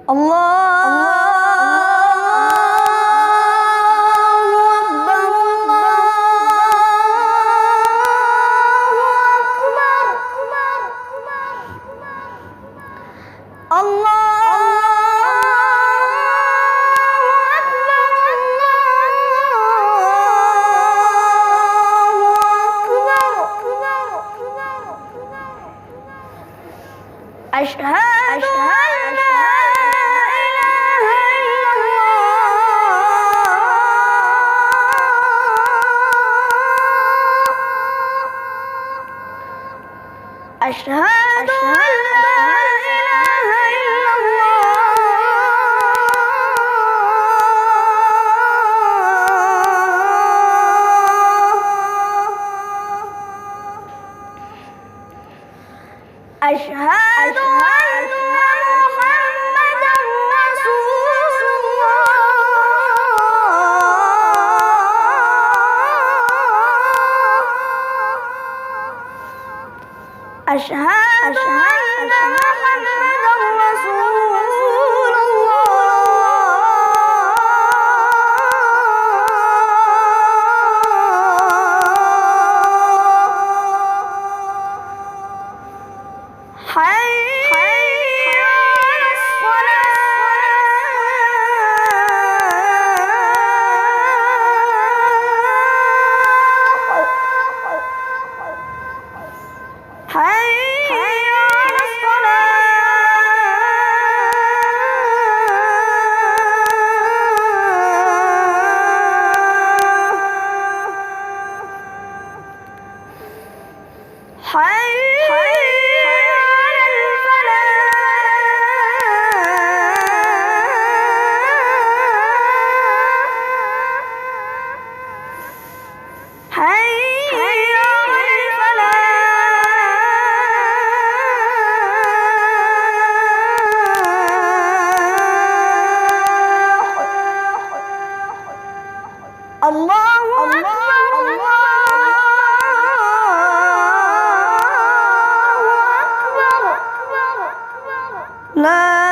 الله أكبر أشهد أن لا إله إلا الله أشهد أن لا إله إلا الله أشهد أن محمدًا رسول الله أشهد أن محمدًا رسول الله حي على الصلاة حي على الصلاة الله أكبر الله أكبر لا